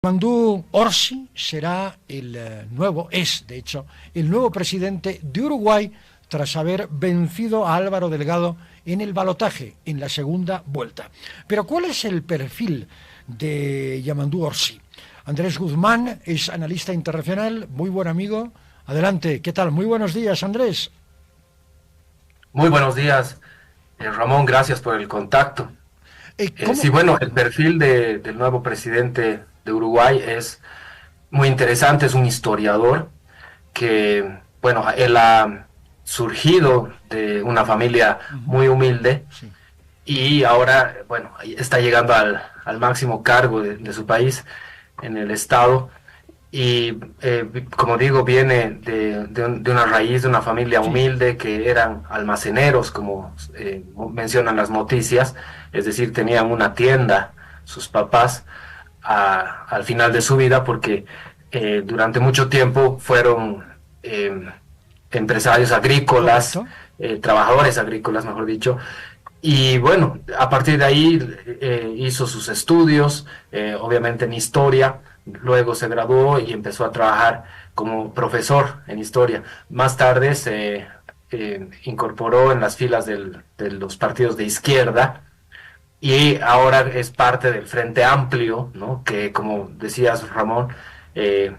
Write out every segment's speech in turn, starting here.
Yamandu Orsi será de hecho, el nuevo presidente de Uruguay tras haber vencido a Álvaro Delgado en el balotaje en la segunda vuelta. Pero ¿cuál es el perfil de Yamandu Orsi? Andrés Guzmán es analista internacional, muy buen amigo. Adelante, ¿qué tal? Muy buenos días, Andrés. Muy buenos días, Ramón, gracias por el contacto. Sí, ¿Cómo? bueno, el perfil del nuevo presidente de Uruguay es muy interesante, es un historiador que, bueno, él ha surgido de una familia muy humilde Sí. y ahora, bueno, está llegando al máximo cargo de su país en el Estado. Y como digo, viene de una raíz, de una familia Sí. humilde que eran almaceneros, como mencionan las noticias, es decir, tenían una tienda sus papás al final de su vida porque durante mucho tiempo fueron eh, empresarios agrícolas, Correcto. trabajadores agrícolas, mejor dicho, y bueno, a partir de ahí hizo sus estudios, obviamente en historia, luego se graduó y empezó a trabajar como profesor en historia. Más tarde se incorporó en las filas de los partidos de izquierda y ahora es parte del Frente Amplio, ¿no? Que como decías, Ramón, eh,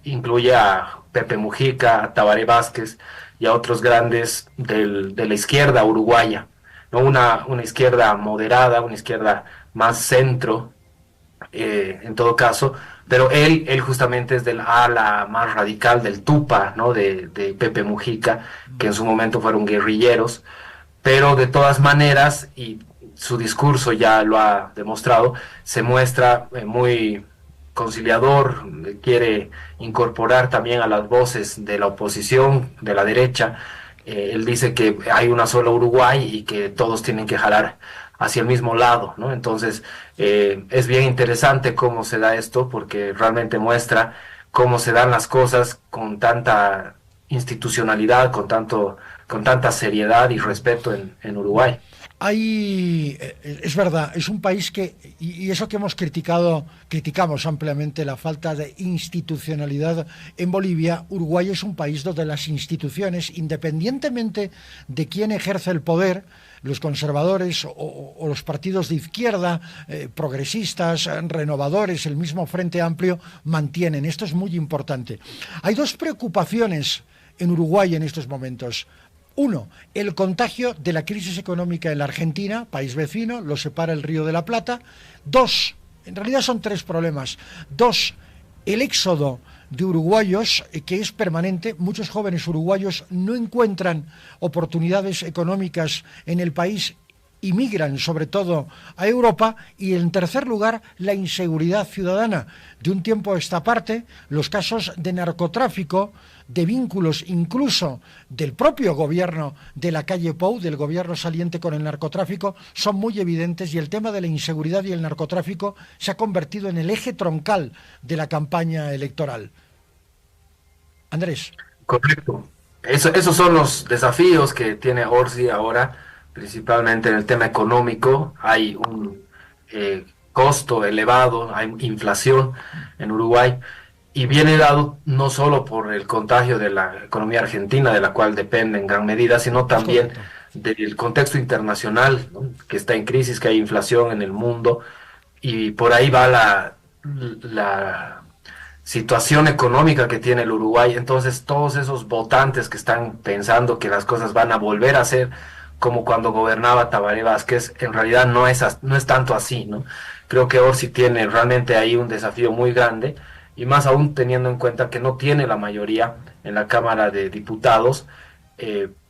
incluye a Pepe Mujica, a Tabaré Vázquez y a otros grandes de la izquierda uruguaya, ¿no? Una izquierda moderada, una izquierda más centro, en todo caso, pero él justamente es del ala más radical del Tupa, ¿no? De Pepe Mujica, que en su momento fueron guerrilleros, pero de todas maneras, y su discurso ya lo ha demostrado, se muestra muy conciliador, quiere incorporar también a las voces de la oposición, de la derecha. Él dice que hay una sola Uruguay y que todos tienen que jalar hacia el mismo lado, ¿no? Entonces, es bien interesante cómo se da esto, porque realmente muestra cómo se dan las cosas con tanta institucionalidad, con tanta seriedad y respeto en Uruguay. Es verdad, es un país y eso que criticamos ampliamente la falta de institucionalidad en Bolivia. Uruguay es un país donde las instituciones, independientemente de quién ejerce el poder, los conservadores o los partidos de izquierda, progresistas, renovadores, el mismo Frente Amplio, mantienen. Esto es muy importante. Hay dos preocupaciones en Uruguay en estos momentos. Uno, el contagio de la crisis económica en la Argentina, país vecino, lo separa el Río de la Plata. Dos, en realidad son tres problemas. Dos, el éxodo de uruguayos, que es permanente. Muchos jóvenes uruguayos no encuentran oportunidades económicas en el país y migran sobre todo a Europa. Y en tercer lugar, la inseguridad ciudadana. De un tiempo a esta parte, los casos de narcotráfico, de vínculos incluso del propio gobierno de la calle Pou, del gobierno saliente con el narcotráfico, son muy evidentes, y el tema de la inseguridad y el narcotráfico se ha convertido en el eje troncal de la campaña electoral. Andrés. Correcto. Esos son los desafíos que tiene Orsi ahora, principalmente en el tema económico. Hay un costo elevado, hay inflación en Uruguay y viene dado no solo por el contagio de la economía argentina, de la cual depende en gran medida, sino Es también correcto. del contexto internacional, ¿no? Que está en crisis, que hay inflación en el mundo y por ahí va la situación económica que tiene el Uruguay. Entonces, todos esos votantes que están pensando que las cosas van a volver a ser como cuando gobernaba Tabaré Vázquez, en realidad no es tanto así, ¿no? Creo que Orsi tiene realmente ahí un desafío muy grande, y más aún teniendo en cuenta que no tiene la mayoría en la Cámara de Diputados,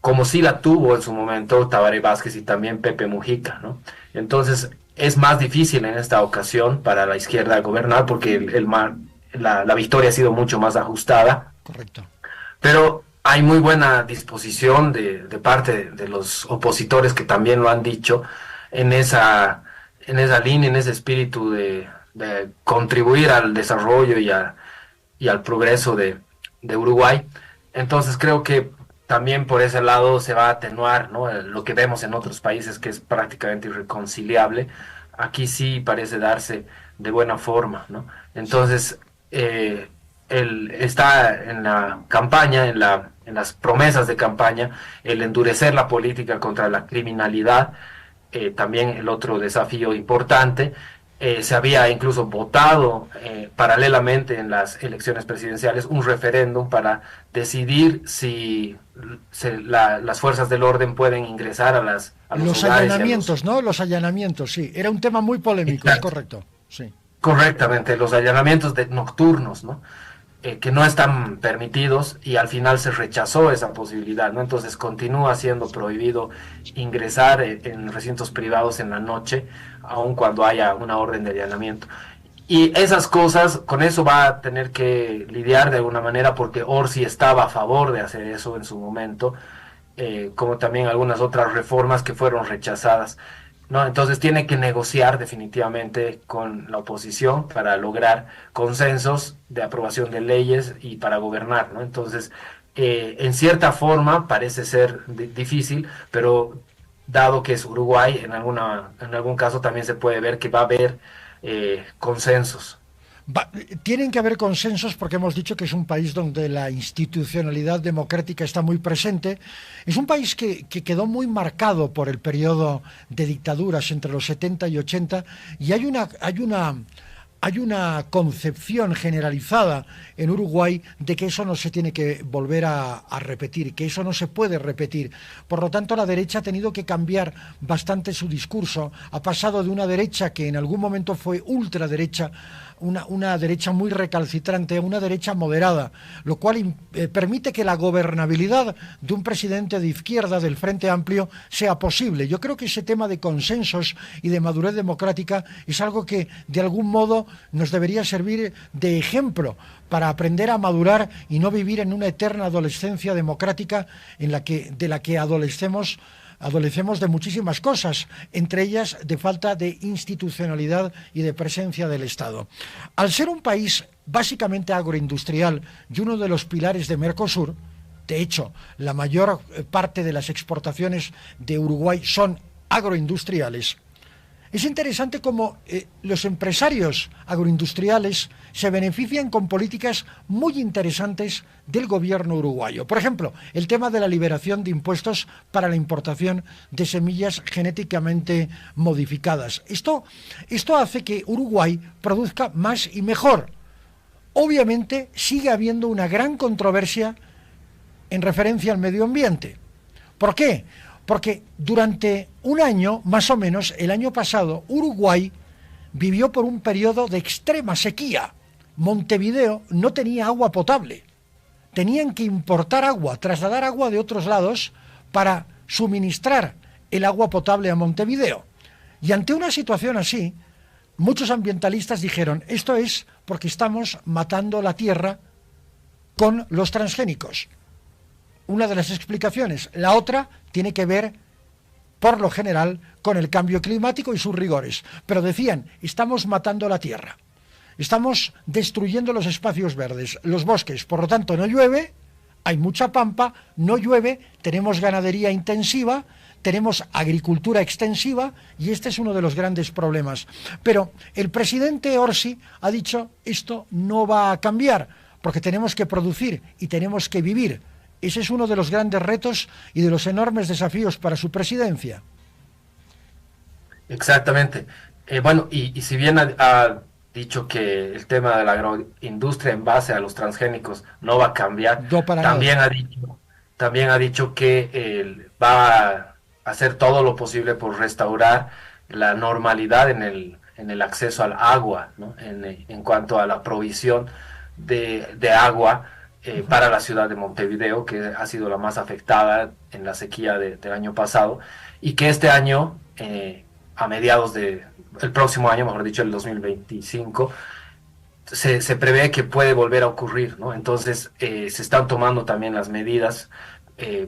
como sí la tuvo en su momento Tabaré Vázquez y también Pepe Mujica, ¿no? Entonces, es más difícil en esta ocasión para la izquierda gobernar porque la victoria ha sido mucho más ajustada, Correcto. pero hay muy buena disposición de parte de los opositores que también lo han dicho en en esa línea, en ese espíritu de contribuir al desarrollo y al progreso de Uruguay. Entonces creo que también por ese lado se va a atenuar, ¿no? Lo que vemos en otros países que es prácticamente irreconciliable, aquí sí parece darse de buena forma, ¿no? Entonces, él está en la campaña, en las promesas de campaña, el endurecer la política contra la criminalidad, también el otro desafío importante. Se había incluso votado paralelamente en las elecciones presidenciales un referéndum para decidir si las fuerzas del orden pueden ingresar a los Los hogares y a los... allanamientos, ¿no? Los allanamientos, sí. Era un tema muy polémico, es Exacto. correcto. Sí. Correctamente, los allanamientos nocturnos, ¿no? Que no están permitidos y al final se rechazó esa posibilidad, ¿no? Entonces continúa siendo prohibido ingresar en recintos privados en la noche, aun cuando haya una orden de allanamiento. Y esas cosas, con eso va a tener que lidiar de alguna manera porque Orsi estaba a favor de hacer eso en su momento, como también algunas otras reformas que fueron rechazadas. ¿No? Entonces tiene que negociar definitivamente con la oposición para lograr consensos de aprobación de leyes y para gobernar, ¿no? Entonces, en cierta forma parece ser difícil, pero dado que es Uruguay, en algún caso también se puede ver que va a haber consensos. Tienen que haber consensos porque hemos dicho que es un país donde la institucionalidad democrática está muy presente. Es un país que quedó muy marcado por el periodo de dictaduras entre los 70 y 80 y hay una concepción generalizada en Uruguay de que eso no se tiene que volver a repetir, que eso no se puede repetir. Por lo tanto, la derecha ha tenido que cambiar bastante su discurso. Ha pasado de una derecha que en algún momento fue ultraderecha, una derecha muy recalcitrante, a una derecha moderada, lo cual permite que la gobernabilidad de un presidente de izquierda del Frente Amplio sea posible. Yo creo que ese tema de consensos y de madurez democrática es algo que de algún modo nos debería servir de ejemplo para aprender a madurar y no vivir en una eterna adolescencia democrática de la que adolecemos de muchísimas cosas, entre ellas de falta de institucionalidad y de presencia del Estado. Al ser un país básicamente agroindustrial y uno de los pilares de Mercosur, de hecho, la mayor parte de las exportaciones de Uruguay son agroindustriales. Es interesante cómo los empresarios agroindustriales se benefician con políticas muy interesantes del gobierno uruguayo. Por ejemplo, el tema de la liberación de impuestos para la importación de semillas genéticamente modificadas. Esto hace que Uruguay produzca más y mejor. Obviamente sigue habiendo una gran controversia en referencia al medio ambiente. ¿Por qué? Porque durante un año, más o menos, el año pasado, Uruguay vivió por un periodo de extrema sequía. Montevideo no tenía agua potable. Tenían que importar agua, trasladar agua de otros lados para suministrar el agua potable a Montevideo. Y ante una situación así, muchos ambientalistas dijeron, esto es porque estamos matando la tierra con los transgénicos. Una de las explicaciones. La otra tiene que ver, por lo general, con el cambio climático y sus rigores. Pero decían, estamos matando la tierra. Estamos destruyendo los espacios verdes, los bosques. Por lo tanto, no llueve, hay mucha pampa, no llueve, tenemos ganadería intensiva, tenemos agricultura extensiva y este es uno de los grandes problemas. Pero el presidente Orsi ha dicho, esto no va a cambiar, porque tenemos que producir y tenemos que vivir. Ese es uno de los grandes retos y de los enormes desafíos para su presidencia. Exactamente. Bueno, y si bien ha dicho que el tema de la agroindustria en base a los transgénicos no va a cambiar, No para nada. también ha dicho que va a hacer todo lo posible por restaurar la normalidad en el acceso al agua, ¿no? En cuanto a la provisión de agua para la ciudad de Montevideo, que ha sido la más afectada en la sequía del año pasado, y que este año, a mediados el próximo año, mejor dicho, el 2025, se prevé que puede volver a ocurrir, ¿no? Entonces, se están tomando también las medidas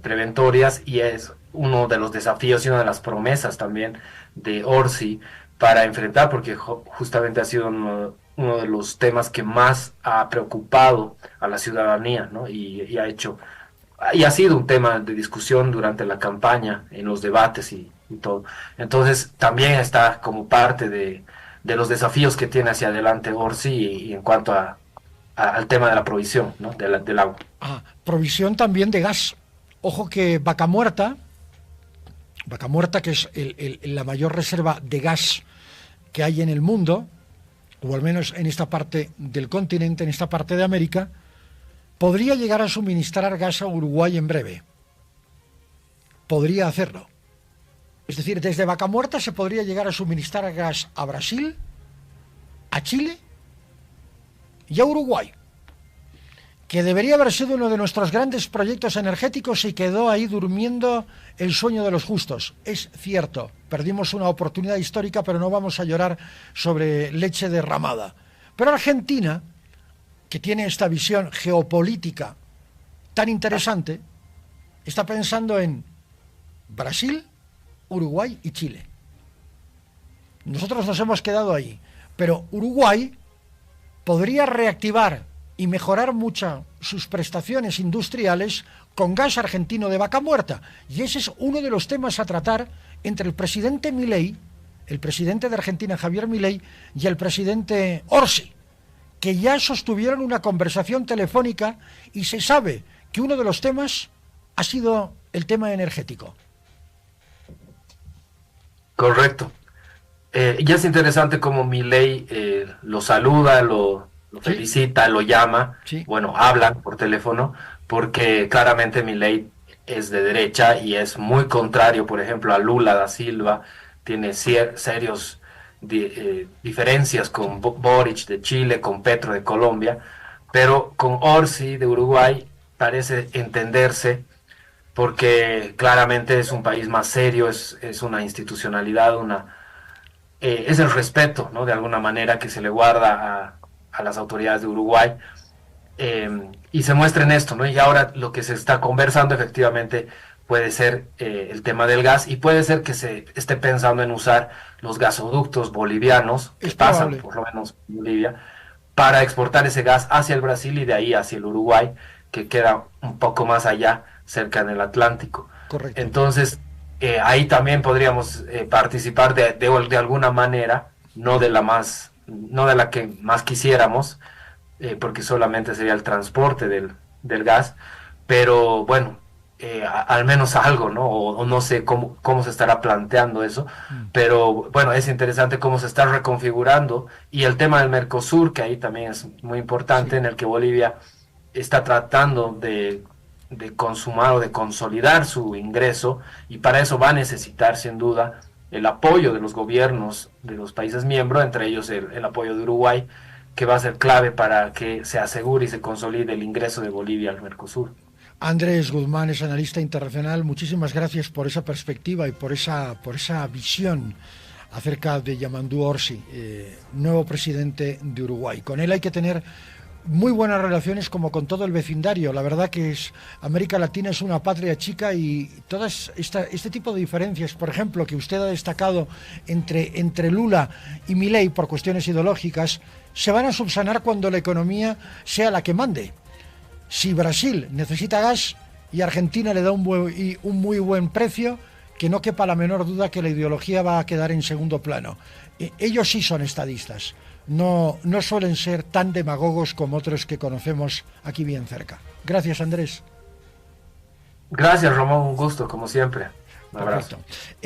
preventorias y es uno de los desafíos y una de las promesas también de Orsi para enfrentar, porque justamente ha sido uno de los temas que más ha preocupado a la ciudadanía, ¿no? Y ha sido un tema de discusión durante la campaña, en los debates y y todo. Entonces, también está como parte de los desafíos que tiene hacia adelante Orsi y en cuanto al tema de la provisión, ¿no? Del agua. Provisión también de gas. Ojo que Vaca Muerta, que es la mayor reserva de gas que hay en el mundo, o al menos en esta parte del continente, en esta parte de América, podría llegar a suministrar gas a Uruguay en breve. Podría hacerlo. Es decir, desde Vaca Muerta se podría llegar a suministrar gas a Brasil, a Chile y a Uruguay, que debería haber sido uno de nuestros grandes proyectos energéticos y quedó ahí durmiendo el sueño de los justos. Es cierto, perdimos una oportunidad histórica, pero no vamos a llorar sobre leche derramada. Pero Argentina, que tiene esta visión geopolítica tan interesante, está pensando en Brasil, Uruguay y Chile. Nosotros nos hemos quedado ahí, pero Uruguay podría reactivar y mejorar mucho sus prestaciones industriales con gas argentino de Vaca Muerta. Y ese es uno de los temas a tratar entre el presidente Milei, el presidente de Argentina Javier Milei, y el presidente Orsi, que ya sostuvieron una conversación telefónica y se sabe que uno de los temas ha sido el tema energético. Correcto. Ya es interesante cómo Milei lo saluda, lo felicita, lo llama, Sí. bueno, hablan por teléfono, porque claramente Milei es de derecha y es muy contrario, por ejemplo, a Lula da Silva, tiene serios diferencias con Boric de Chile, con Petro de Colombia, pero con Orsi de Uruguay parece entenderse porque claramente es un país más serio, es una institucionalidad, es el respeto, ¿no? De alguna manera que se le guarda a las autoridades de Uruguay, y se muestra en esto, ¿no? Y ahora lo que se está conversando efectivamente puede ser el tema del gas, y puede ser que se esté pensando en usar los gasoductos bolivianos que pasan por lo menos en Bolivia para exportar ese gas hacia el Brasil y de ahí hacia el Uruguay, que queda un poco más allá, cerca del Atlántico. Correcto. Entonces, ahí también podríamos participar de alguna manera, no de la que más quisiéramos, porque solamente sería el transporte del gas, pero bueno, al menos algo, ¿no? O no sé cómo se estará planteando eso, pero bueno, es interesante cómo se está reconfigurando, y el tema del Mercosur, que ahí también es muy importante, en el que Bolivia está tratando de consumar o de consolidar su ingreso, y para eso va a necesitar sin duda el apoyo de los gobiernos de los países miembros, entre ellos el apoyo de Uruguay, que va a ser clave para que se asegure y se consolide el ingreso de Bolivia al Mercosur. Andrés Guzmán es analista internacional. Muchísimas gracias por esa perspectiva y por esa visión acerca de Yamandú Orsi, nuevo presidente de Uruguay. Con él hay que tener muy buenas relaciones, como con todo el vecindario. La verdad que América Latina es una patria chica, y todas este tipo de diferencias, por ejemplo, que usted ha destacado entre Lula y Milei por cuestiones ideológicas, se van a subsanar cuando la economía sea la que mande. Si Brasil necesita gas y Argentina le da un muy buen precio, que no quepa la menor duda que la ideología va a quedar en segundo plano. Ellos sí son estadistas. No suelen ser tan demagogos como otros que conocemos aquí bien cerca. Gracias, Andrés. Gracias, Ramón, un gusto, como siempre. Un abrazo. Perfecto.